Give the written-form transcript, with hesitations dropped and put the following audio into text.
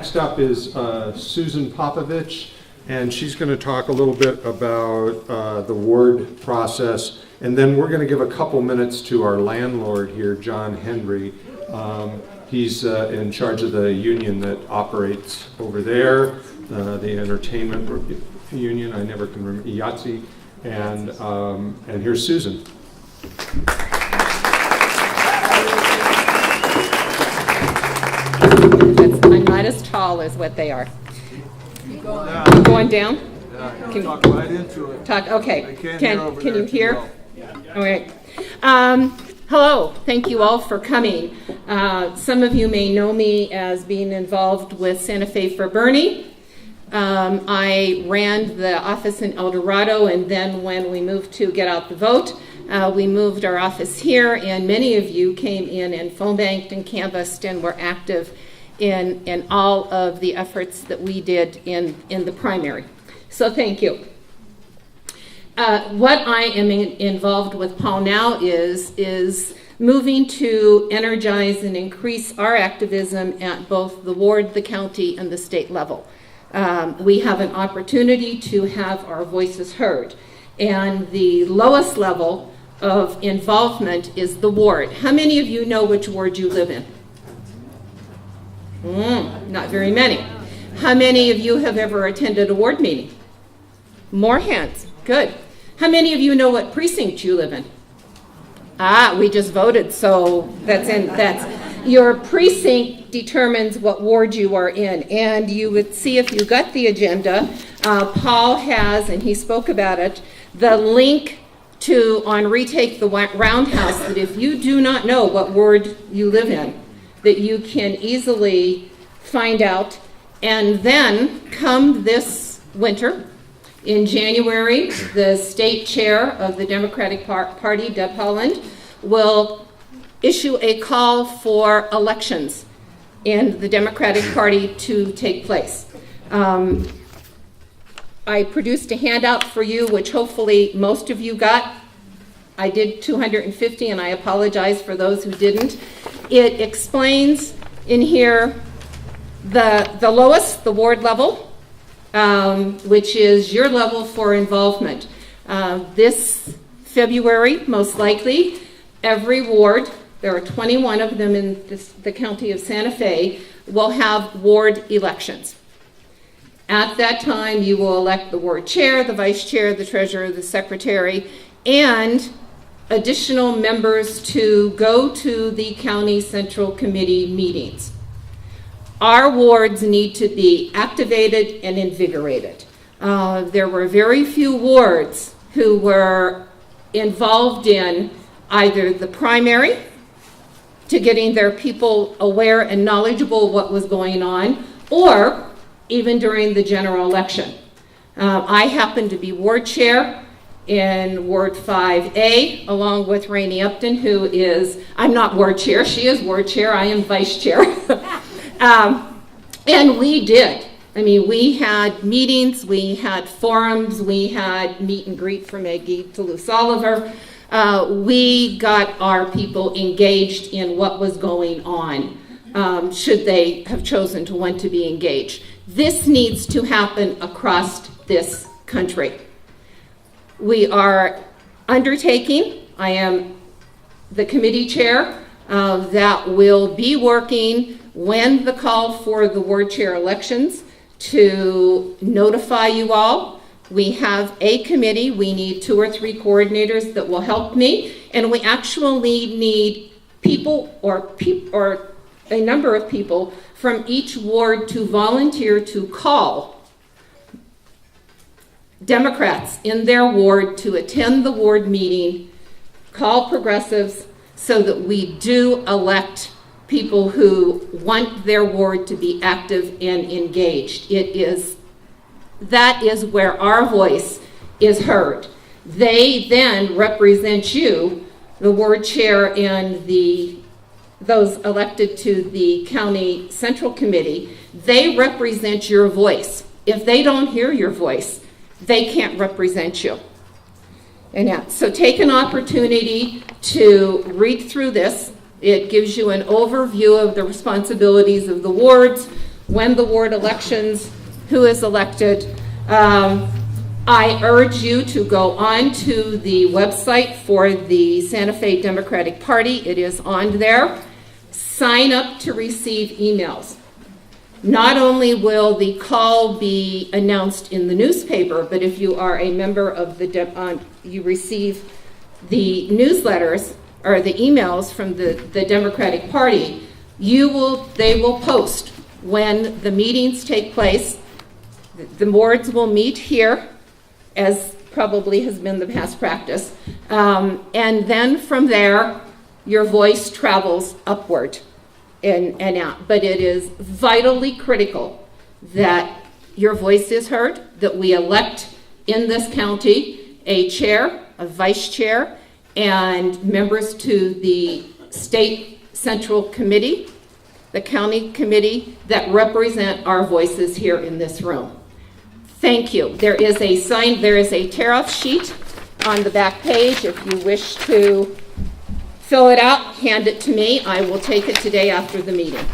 Next up is Susan Popovich, and she's going to talk a little bit about the ward process, and then we're going to give a couple minutes to our landlord here, John Henry. He's in charge of the union that operates over there, the entertainment union, I never can remember, IATSE, and here's Susan. I'm not as tall as what they are. Going down? Yeah, can talk right into it. Okay. Can you hear? Yeah. All right. Hello. Thank you all for coming. Some of you may know me as being involved with Santa Fe for Bernie. I ran the office in El Dorado, and then when we moved to Get Out the Vote, we moved our office here, and many of you came in and phone banked and canvassed and were active in all of the efforts that we did in the primary. So thank you. What I am involved with Paul now is moving to energize and increase our activism at both the ward, the county, and the state level. We have an opportunity to have our voices heard. And the lowest level of involvement is the ward. How many of you know which ward you live in? Not very many. How many of you have ever attended a ward meeting? More hands. Good. How many of you know what precinct you live in? We just voted, so that's your precinct determines what ward you are in. And you would see, if you got the agenda, Paul has, and he spoke about it, the link on Retake the Roundhouse, that if you do not know what ward you live in, that you can easily find out. And then come this winter, in January, the state chair of the Democratic Party, Deb Haaland, will issue a call for elections in the Democratic Party to take place. I produced a handout for you, which hopefully most of you got. I did 250, and I apologize for those who didn't. It explains in here the lowest, the ward level, which is your level for involvement. This February, most likely, every ward, there are 21 of them in the county of Santa Fe, will have ward elections. At that time, you will elect the ward chair, the vice chair, the treasurer, the secretary, and additional members to go to the county central committee meetings. Our wards need to be activated and invigorated. There were very few wards who were involved in either the primary, to getting their people aware and knowledgeable of what was going on, or even during the general election. I happen to be ward chair in Ward 5A, along with Rainey Upton, who is, I'm not ward chair, she is ward chair, I am vice chair. And we did. I mean, we had meetings, we had forums, we had meet and greet for Maggie Toulouse-Oliver. We got our people engaged in what was going on, should they have chosen to want to be engaged. This needs to happen across this country. We are undertaking, I am the committee chair that will be working when the call for the ward chair elections to notify you all. We have a committee. We need 2 or 3 coordinators that will help me, and we actually need people or a number of people from each ward to volunteer to call Democrats in their ward to attend the ward meeting, call progressives, so that we do elect people who want their ward to be active and engaged. That is where our voice is heard. They then represent you, the ward chair and those elected to the county central committee. They represent your voice. If they don't hear your voice, they can't represent you. And so take an opportunity to read through this. It gives you an overview of the responsibilities of the wards, when the ward elections, who is elected. I urge you to go on to the website for the Santa Fe Democratic Party. It is on there. Sign up to receive emails. Not only will the call be announced in the newspaper, but if you are a member of the, you receive the newsletters or the emails from the Democratic Party, they will post when the meetings take place. The boards will meet here, as probably has been the past practice, and then from there, your voice travels upward and out. But it is vitally critical that your voice is heard, that we elect in this county a chair, a vice chair, and members to the state central committee, the county committee, that represent our voices here in this room. Thank you. There is a tariff sheet on the back page. If you wish to fill it out, hand it to me. I will take it today after the meeting.